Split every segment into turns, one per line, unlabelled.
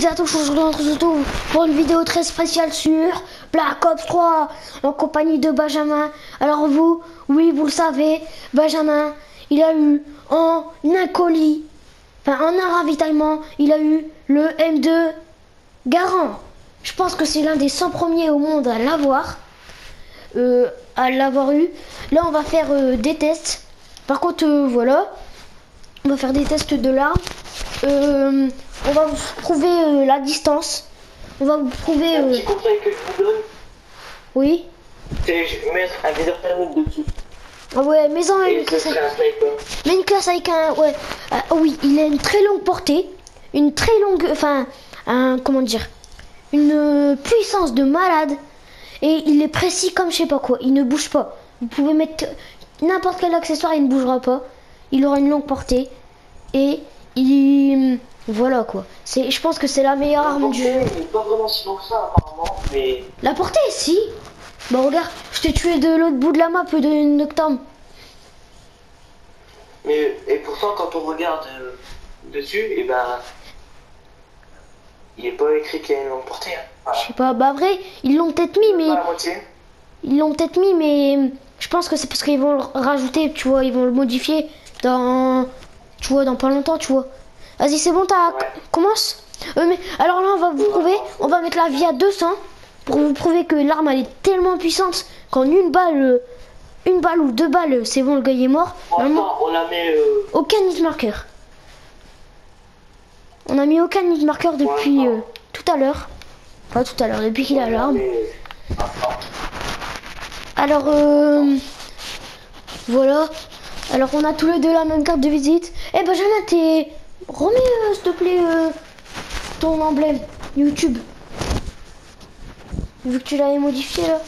toutes et à tous, aujourd'hui on se retrouve pour une vidéo très spéciale sur Black Ops 3 en compagnie de Benjamin. Alors vous, oui vous le savez, Benjamin, il a eu en un colis, enfin en un ravitaillement, il a eu le M2 Garand. Je pense que c'est l'un des 100 premiers au monde à l'avoir eu. Là on va faire des tests. Par contre voilà, on va faire des tests de l'arme. On va vous prouver la distance. On va vous prouver.
Un petit conseil que je vous donne,
Oui.
c'est mettre un viseur thermique dessus.
Ah ouais, mais en
Et
une
ce
classe.
serait un sniper.
Mais une classe avec un. Ouais. Oui, il a une très longue portée. Une très longue. Enfin. Comment dire. Une puissance de malade. Et il est précis comme je sais pas quoi. Il ne bouge pas. Vous pouvez mettre n'importe quel accessoire, il ne bougera pas. Il aura une longue portée. Et il. Voilà quoi. Je pense que c'est la meilleure arme du jeu.
Il n'est pas vraiment si long que ça apparemment, mais...
La portée, si. Bah regarde, je t'ai tué de l'autre bout de la map de Nocturne.
Mais et pourtant quand on regarde dessus, et ben... Il est pas écrit qu'il y a une longue portée. Hein. Voilà.
Je sais pas, bah vrai, ils l'ont peut-être mis, mais...
Pas la moitié.
Ils l'ont peut-être mis, mais... Je pense que c'est parce qu'ils vont le rajouter, tu vois, ils vont le modifier dans... Tu vois, dans pas longtemps, tu vois. Vas-y, c'est bon,
Ouais.
commence. Mais alors là, on va vous prouver, on va mettre la vie à 200 pour vous prouver que l'arme, elle est tellement puissante qu'en une balle ou deux balles, c'est bon, le gars il est mort.
Pour
Vraiment,
l'instant, on la met...
aucun hit marker. On a mis aucun hit marker depuis tout à l'heure. Pas tout à l'heure, depuis qu'il a l'arme. Alors, voilà. Alors, on a tous les deux la même carte de visite. Eh Benjamin, remets, s'il te plaît, ton emblème YouTube. Vu que tu l'avais modifié, là.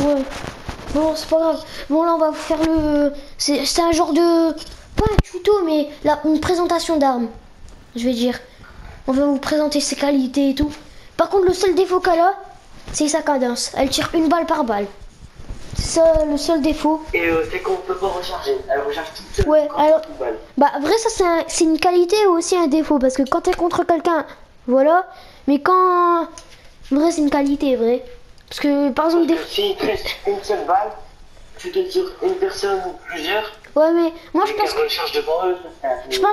Ouais. Bon, c'est pas grave. Bon, là, on va vous faire c'est un genre de... Pas un tuto, mais là, une présentation d'armes. Je vais dire. On va vous présenter ses qualités et tout. Par contre, le seul défaut qu'elle a, c'est sa cadence. Elle tire une balle par balle. C'est ça le seul défaut.
Et c'est qu'on peut pas recharger. Elle recharge toute seule.
Ouais, alors...
Une balle.
Bah, vrai, ça, c'est une qualité ou aussi un défaut. Parce que quand t'es contre quelqu'un, voilà. Mais quand... Vrai, c'est une qualité, vrai. Parce que, par exemple...
S'il te reste une seule balle, tu te tires une personne ou plusieurs,
Ouais, mais moi, je
et
pense
qu'elle recharge devant eux.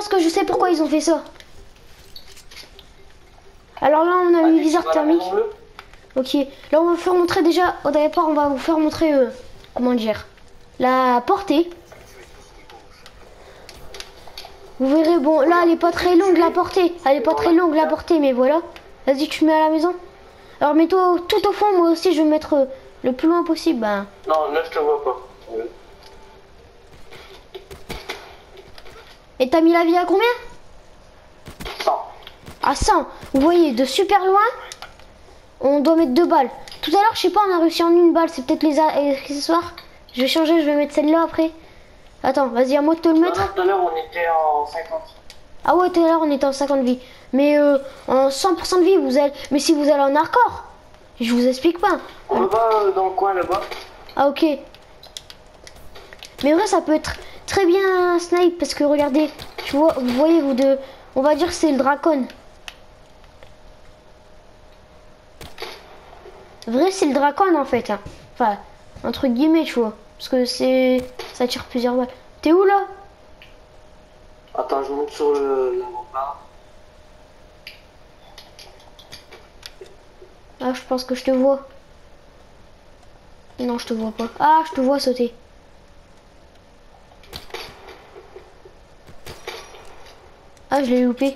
que je sais pourquoi ils ont fait ça. Alors là, on a mis viseur thermique. Ok, là, on va vous faire montrer déjà... Au départ, on va vous faire montrer... comment dire, la portée. Vous verrez, bon, là, elle est pas très longue, la portée. Elle est pas très longue, la portée, mais voilà. Vas-y, tu te mets à la maison. Alors, mets-toi tout au fond, moi aussi, je vais me mettre le plus loin possible. Ben.
Non, là, je te vois pas.
Et t'as mis la vie à combien?
100.
À 100. Vous voyez, de super loin, on doit mettre 2 balles. Tout à l'heure, je sais pas, on a réussi en une balle. C'est peut-être les accessoires. Je vais changer, je vais mettre celle-là après. Attends, vas-y, à moi de te le mettre.
Tout à l'heure, on était en 50.
Ah ouais, tout à l'heure, on était en 50 vies. Mais en 100% de vie, vous allez... Mais si vous allez en hardcore, je vous explique pas.
On va dans le coin là-bas.
Ah ok. Mais vrai, ça peut être très bien un snipe parce que regardez, tu vois, vous voyez, vous deux, on va dire que c'est le Dracon. Vrai, c'est le Dracon en fait. Hein. Enfin, entre guillemets, tu vois. Parce que ça tire plusieurs balles. T'es où là?
Attends, je monte sur la rempart.
Ah, je pense que je te vois. Non, je te vois pas. Ah, je te vois sauter. Ah, je l'ai loupé.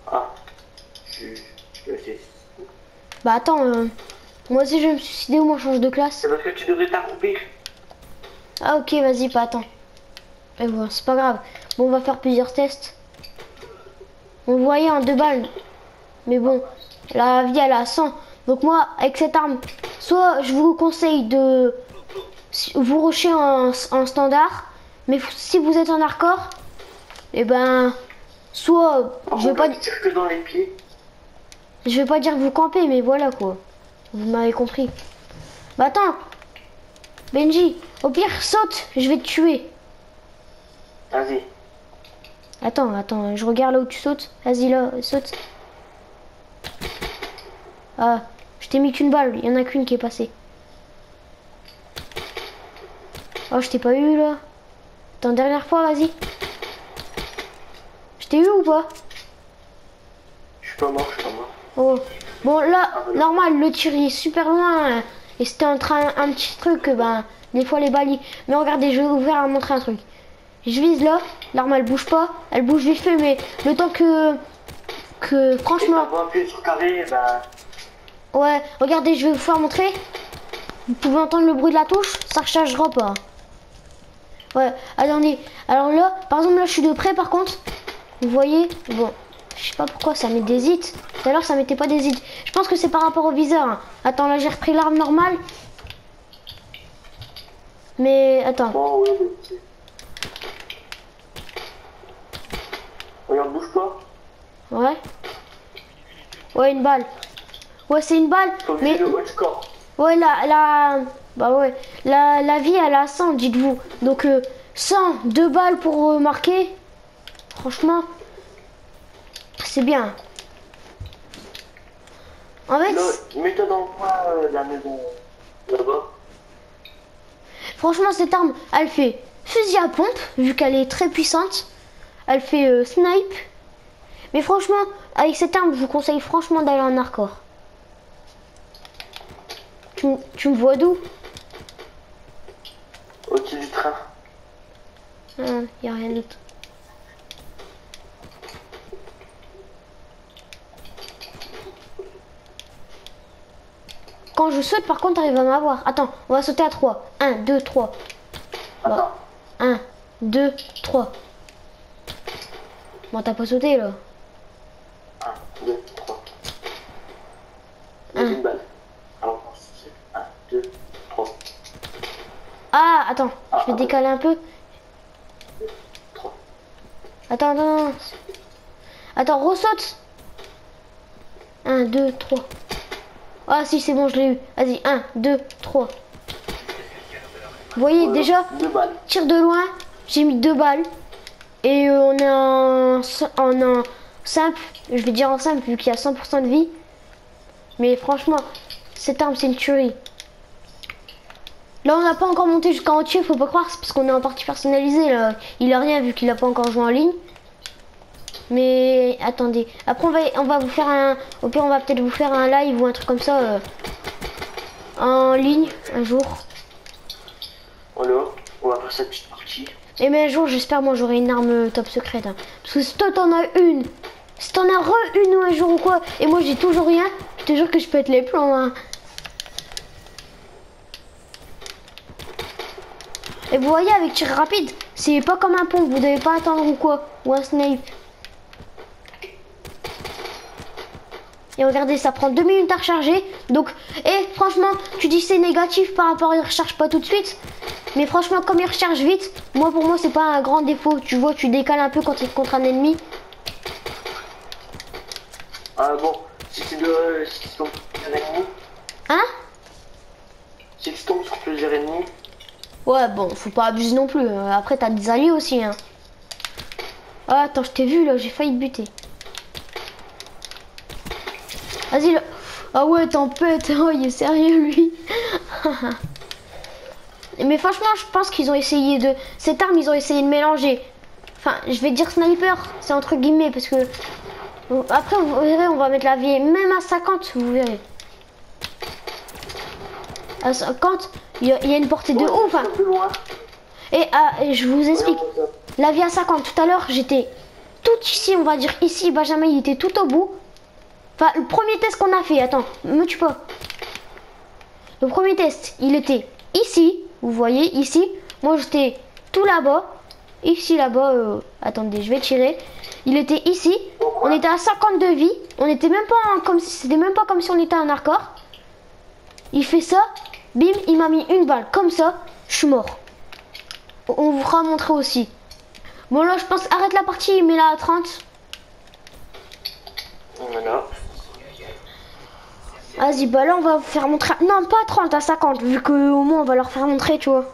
Ah, je sais.
Bah attends, moi aussi je vais me suicider ou moi je change de classe.
C'est parce que tu devrais t'accroupir.
Ah ok, vas-y, pas attends. Et bon, c'est pas grave. Bon, on va faire plusieurs tests. On voyait en 2 balles. Mais bon, la vie elle a 100. Donc moi, avec cette arme, soit je vous conseille de vous rusher en standard. Mais si vous êtes en hardcore, et ben, soit je vais pas
dire que dans les pieds.
Je vais pas dire que vous campez, mais voilà quoi. Vous m'avez compris. Bah attends. Benji, au pire saute, je vais te tuer.
Vas-y.
Attends, je regarde là où tu sautes. Vas-y là, saute. Ah, je t'ai mis qu'une balle, il y en a qu'une qui est passée. Oh, je t'ai pas eu là. Attends, dernière fois, vas-y. Je t'ai eu ou pas?
Je suis pas mort.
Oh. Bon là, normal, le tir il est super loin. Et c'était un petit truc, ben, des fois les balles. Mais regardez, je vais vous faire montrer un truc. Je vise là, l'arme elle bouge pas, elle bouge vite fait, mais le temps que franchement.
Et appuyer sur carré, bah.
Ouais, regardez, je vais vous faire montrer. Vous pouvez entendre le bruit de la touche, ça rechargera pas. Ouais, attendez. Alors là, par exemple, là je suis de près par contre. Vous voyez, bon, je sais pas pourquoi ça met des hits. Tout à l'heure ça mettait pas des hits. Je pense que c'est par rapport au viseur. Hein. Attends, là j'ai repris l'arme normale. Mais attends.
Bon, ouais, mais regarde, bouge pas.
Ouais. Ouais, une balle. Ouais, c'est une balle. Mais ouais, bah ouais, la vie elle a 100, dites-vous. Donc 100, 2 balles pour marquer. Franchement, c'est bien. En fait,
mets-toi dans le coin de la maison là-bas.
Franchement, cette arme, elle fait fusil à pompe, vu qu'elle est très puissante. Elle fait snipe. Mais franchement, avec cette arme, je vous conseille franchement d'aller en hardcore. Tu me vois d'où?
Au-dessus du train.
Y a rien d'autre. Quand je saute, par contre, t'arrives à m'avoir. Attends, on va sauter à 3. 1, 2, 3.
Attends.
1, 2, 3. Bon, t'as pas sauté là.
1, 2, 3. Une balle. Alors, 1, 2, 3.
Ah, attends, je vais décaler un peu.
3.
Attends. Attends, ressaute. 1, 2, 3. Ah si, c'est bon, je l'ai eu. Vas-y, 1, 2, 3. Vous voyez, voilà, déjà, tir de loin, j'ai mis 2 balles. Et on est en simple, je vais dire en simple vu qu'il y a 100% de vie. Mais franchement, cette arme c'est une tuerie. Là on n'a pas encore monté jusqu'en entier, faut pas croire, c'est parce qu'on est en partie personnalisée là. Il a rien vu qu'il a pas encore joué en ligne. Mais attendez, après on va vous faire un, au pire on va peut-être vous faire un live ou un truc comme ça en ligne un jour.
Alors, on va faire cette petite partie.
Et mais un jour j'espère moi j'aurai une arme top secrète hein. Parce que si toi t'en as une, si t'en as une ou un jour ou quoi, et moi j'ai toujours rien, je te jure que je pète les plombs hein. Et vous voyez avec tir rapide, c'est pas comme un pont, vous devez pas attendre ou quoi, ou un snipe. Et regardez, ça prend 2 minutes à recharger. Donc, et franchement, tu dis c'est négatif par rapport à il recharge pas tout de suite. Mais franchement, comme il recharge vite, moi pour moi c'est pas un grand défaut. Tu vois, tu décales un peu quand tu es contre un ennemi.
Ah bon, si tu tombes sur plusieurs ennemis.
Hein?
Si tu tombes sur plusieurs ennemis.
Ouais, bon, faut pas abuser non plus. Après, t'as des alliés aussi. Hein. Ah, attends, je t'ai vu là, j'ai failli te buter. Vas-y là. Ah ouais, tempête. Oh, il est sérieux lui. Mais franchement, je pense qu'ils ont essayé de... Cette arme, ils ont essayé de mélanger. Enfin, je vais dire sniper, c'est entre guillemets, parce que... Après, vous verrez, on va mettre la vie, même à 50, vous verrez. À 50, il y a une portée de ouf. Hein. Et je vous explique. La vie à 50, tout à l'heure, j'étais tout ici, on va dire ici. Benjamin, il était tout au bout. Enfin, le premier test qu'on a fait, attends, me tue pas. Le premier test, il était ici. Vous voyez, ici. Moi, j'étais tout là-bas. Ici, là-bas. Attendez, je vais tirer. Il était ici. On était à 50 de vie. On était même pas comme si... C'était même pas comme si on était en hardcore. Il fait ça. Bim, il m'a mis une balle. Comme ça, je suis mort. On vous fera montrer aussi. Bon, là, je pense... Arrête la partie, mets-la à 30.
Voilà.
Vas-y, bah là, on va vous faire montrer... Non, pas à 30, à 50. Vu qu'au moins, on va leur faire montrer, tu vois.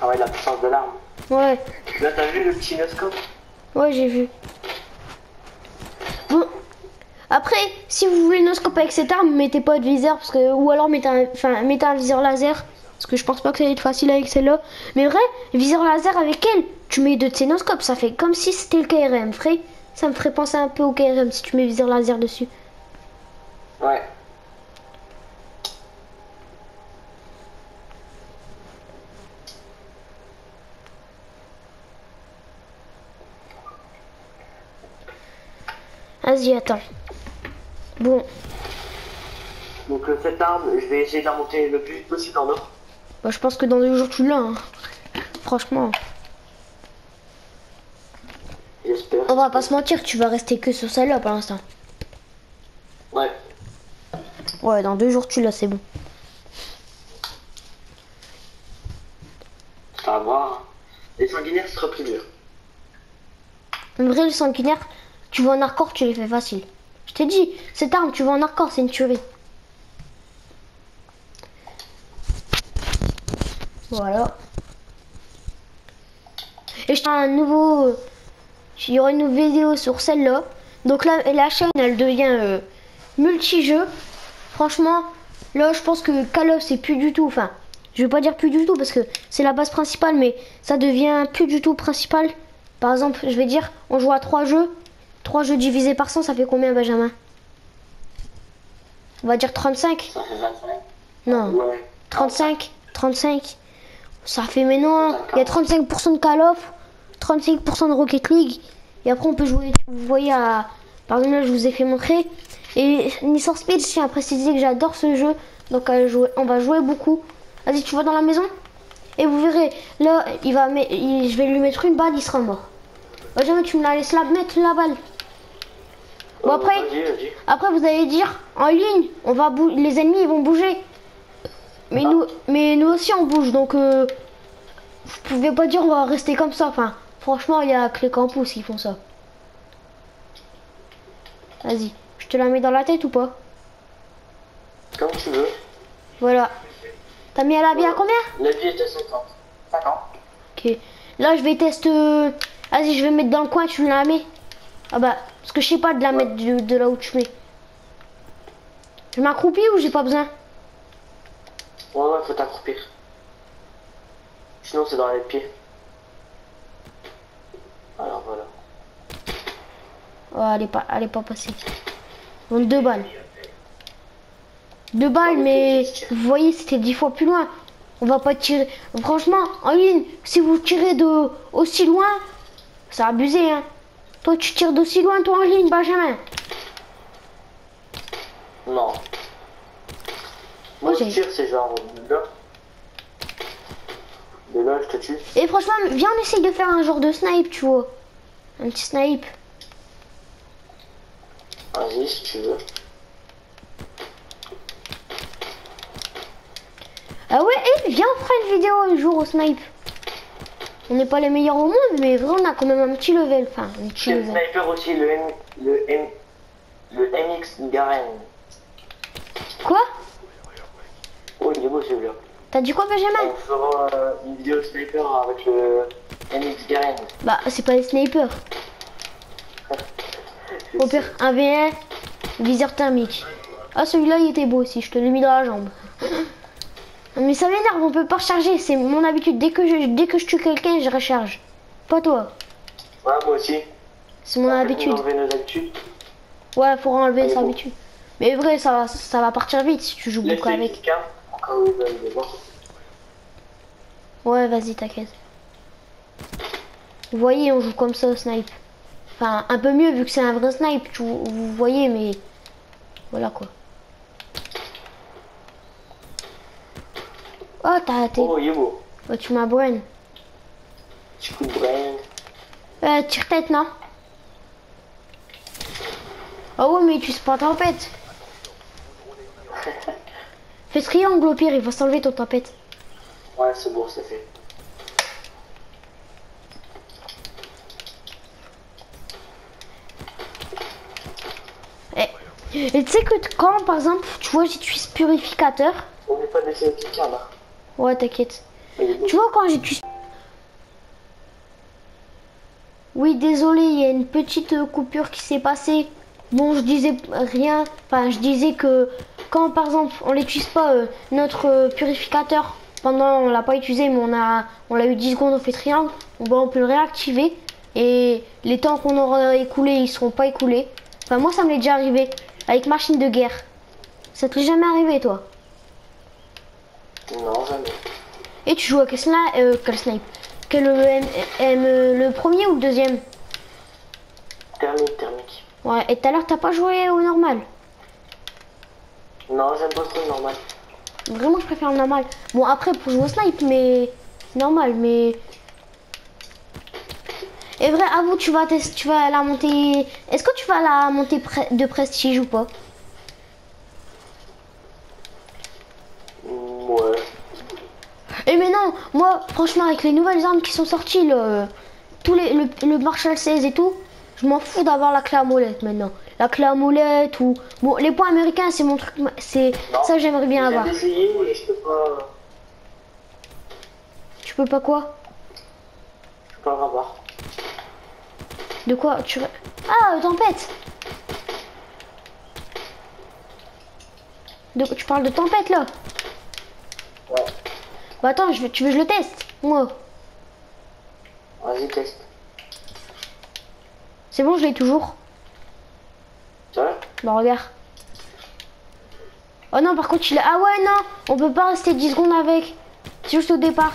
Ah ouais, la puissance de l'arme.
Ouais,
Là, t'as vu le petit noscope?
ouais, j'ai vu. Bon, après, si vous voulez noscope avec cette arme, mettez pas de viseur, parce que, ou alors mettez un viseur laser, parce que je pense pas que ça va être facile avec celle-là. Mais vrai, viseur laser avec elle, tu mets deux de ces noscopes, ça fait comme si c'était le KRM, frère. Ça me ferait penser un peu au KRM si tu mets viseur laser dessus.
Ouais.
Vas-y, attends. Bon,
Donc cette arme, je vais essayer de la monter le plus vite possible en or.
bah, je pense que dans 2 jours tu l'as, hein. Franchement.
J'espère.
On va pas se mentir, tu vas rester que sur celle-là pour l'instant.
Ouais.
Ouais, dans 2 jours tu l'as, c'est bon.
Ça va voir. Les sanguinaires, ce sera plus dur.
En vrai, le sanguinaire, tu vas en hardcore, tu les fais facile. Je t'ai dit, cette arme, tu vas en hardcore, c'est une tuerie. Voilà. Et je un nouveau... Il y aura une nouvelle vidéo sur celle-là. Donc là, la chaîne, elle devient multi-jeu. Franchement, là, je pense que Call of, c'est plus du tout... Enfin, je vais pas dire plus du tout parce que c'est la base principale, mais ça devient plus du tout principal. Par exemple, je vais dire, on joue à 3 jeux. 3 jeux divisés par 100, ça fait combien, Benjamin? On va dire 35?
Ça fait 25.
Non.
Ouais.
35? 35? Ça fait maintenant, il y a 35% de Call of, 35% de Rocket League. Et après, on peut jouer, vous voyez, par exemple, là, je vous ai fait montrer. Et Need for Speed, je tiens à préciser que j'adore ce jeu. Donc, on va jouer beaucoup. Vas-y, tu vas dans la maison. Et vous verrez, là, je vais lui mettre une balle, il sera mort. Jamais tu me la laisses la mettre la balle. Bon, après,
Vas-y.
après, vous allez dire, en ligne, les ennemis, ils vont bouger. Mais nous aussi, on bouge. Donc, vous pouvez pas dire, on va rester comme ça. Enfin, franchement, il y a que les campus qui font ça. Vas-y, je te la mets dans la tête ou pas?
Comme tu veux.
Voilà. T'as mis à la vie à combien?
La vie est à 50. 50.
Ok. Là, je vais tester. Vas-y, je vais mettre dans le coin, tu me la mets. Ah bah, parce que je sais pas de la mettre de là où tu mets. Je m'accroupis ou j'ai pas besoin?
Ouais, faut t'accroupir. Sinon, c'est dans les pieds. Alors voilà.
Oh, elle est pas passée. Bon, 2 balles. 2 balles, mais vous voyez, c'était 10 fois plus loin. On va pas tirer. Franchement, en ligne, si vous tirez de aussi loin, c'est abusé, hein. Toi, tu tires d'aussi loin, toi, en ligne, Benjamin.
Non. Moi, je tire, c'est genre de là. De là, je te tue.
Et franchement, viens, on essaye de faire un genre de snipe, tu vois. Un petit snipe.
Vas-y, si tu veux.
Ah ouais, et viens, on fera une vidéo un jour au snipe. On n'est pas les meilleurs au monde, mais vraiment, on a quand même un petit level. Enfin, un petit
Quel
level.
sniper aussi, le MX Garen.
Quoi?
Oh, il est beau celui-là.
T'as dit quoi, Benjamin?
On fera une vidéo sniper avec le MX Garen.
Bah, c'est pas les snipers. Au pire, 1v1, viseur thermique. Ah, celui-là, il était beau aussi, je te l'ai mis dans la jambe. Mais ça m'énerve, on peut pas recharger, c'est mon habitude. Dès que je tue quelqu'un, je recharge. Pas toi.
Ouais, moi aussi.
C'est mon habitude.
On enlever nos habitudes.
Ouais, faut enlever sa
bon.
habitude. Mais vrai, ça va partir vite si tu joues beaucoup avec.
Encore une bonne de voir.
Ouais, vas-y, t'inquiète. Vous voyez, on joue comme ça au snipe. Enfin, un peu mieux vu que c'est un vrai snipe, vous voyez, mais voilà quoi. Oh,
Oh, il est beau.
Oh, tu m'as brain.
Petit coup de brain.
Tire-tête, non? Oh ouais, mais tu sais pas tempête. Fais ce triangle au pire, il va s'enlever ton tempête.
Ouais, c'est bon, c'est fait.
Et tu sais que quand, par exemple, tu vois, j'utilise purificateur.
On n'est pas laissé quelqu'un là.
Ouais, t'inquiète.
Il est beau.
Tu vois, quand j'utilise... Oui, désolé, il y a une petite coupure qui s'est passée. Bon, je disais rien. Enfin, je disais que quand, par exemple, on n'utilise pas notre purificateur pendant, on l'a pas utilisé, mais on l'a eu 10 secondes, on fait triangle. Bon, on peut le réactiver et les temps qu'on aura écoulés, ils seront pas écoulés. Enfin, moi, ça m'est déjà arrivé avec machine de guerre. Ça te l'est jamais arrivé, toi?
Non, jamais.
Et tu joues à quel snipe? Le premier ou le deuxième?
Thermique.
Ouais, et tout à l'heure, t'as pas joué au normal?
Non, j'aime pas trop le normal.
Vraiment, je préfère le normal. Bon, après, pour jouer au snipe, mais... normal, mais... Et vrai, avoue, tu vas la monter... Est-ce que tu vas la monter de prestige ou pas?
Ouais.
Et mais non, moi, franchement, avec les nouvelles armes qui sont sorties, le Marshall 16 et tout, je m'en fous d'avoir la clé à molette maintenant. La clé à molette ou... Bon, les points américains, c'est mon truc... c'est ça, j'aimerais bien avoir.
J'ai essayé, mais je peux pas...
Tu peux pas quoi?
Je peux pas avoir.
De quoi tu... Ah, tempête. Tu parles de tempête, là?
Ouais.
Bah attends, tu veux que je le teste? Moi.
Vas-y, teste.
C'est bon, je l'ai toujours.
C'est vrai?
Bah regarde. Oh non, par contre, il a... Ah ouais, non, on peut pas rester 10 secondes avec. C'est juste au départ.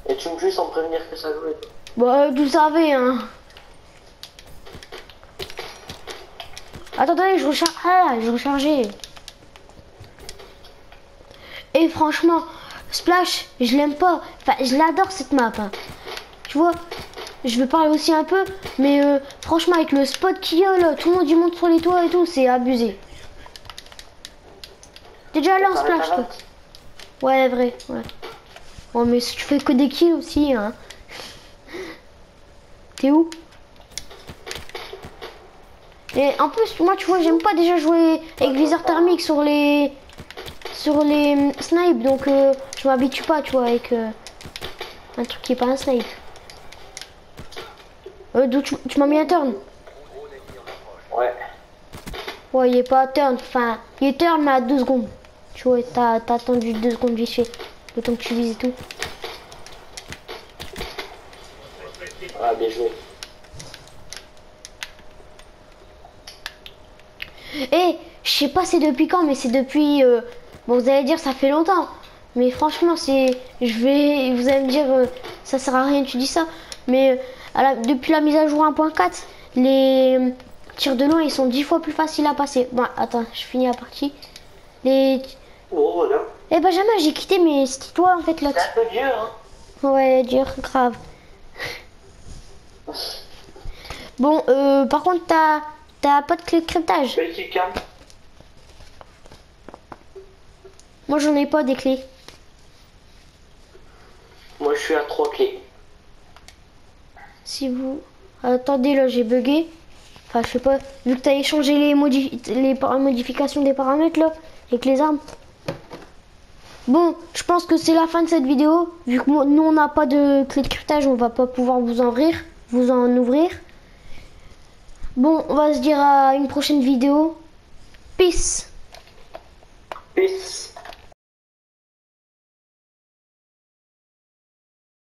Et tu me tues sans prévenir que ça jouait.
Bah, tu savais, hein. Attendez, je recharge. Ah, je rechargeais. Et franchement, Splash, je l'aime pas. Enfin, je l'adore cette map. Hein. Tu vois, je vais parler aussi un peu, mais franchement, avec le spot qu'il y a là, tout le monde y monte sur les toits et tout, c'est abusé. T'es déjà allé en Splash, toi? Ouais, vrai, ouais. Oh, mais si tu fais que des kills aussi, hein. T'es où? Et en plus, moi, tu vois, j'aime pas déjà jouer avec viseur thermique sur les snipes, donc je m'habitue pas, tu vois, avec un truc qui est pas un snipe. D'où tu m'as mis un turn?
Ouais.
Ouais, il est pas turn, enfin, il est turn, mais à 2 secondes. Tu vois, t'as attendu 2 secondes vite fait, le temps que tu vises et tout.
Ah, bien joué.
Et je sais pas c'est depuis quand, mais c'est depuis... bon, vous allez dire ça fait longtemps. Mais franchement, vous allez me dire, ça sert à rien, tu dis ça. Mais depuis la mise à jour 1.4, les tirs de loin, ils sont 10 fois plus faciles à passer. Bon, attends, je finis la partie.
Oh, voilà.
Eh Benjamin, j'ai quitté, mais c'était toi en fait là.
C'est un peu dur, hein.
Ouais, dur, grave. Bon, par contre, t'as pas de clé de cryptage?
Petit calme.
Moi, j'en ai pas des clés.
Moi, je suis à 3 clés.
Si vous... Attendez, là, j'ai bugué. Enfin, je sais pas. Vu que t'as échangé les modifications des paramètres, là, avec les armes. Bon, je pense que c'est la fin de cette vidéo. Vu que nous, on n'a pas de clé de cryptage, on va pas pouvoir vous en ouvrir. Bon, on va se dire à une prochaine vidéo. Peace.
Peace.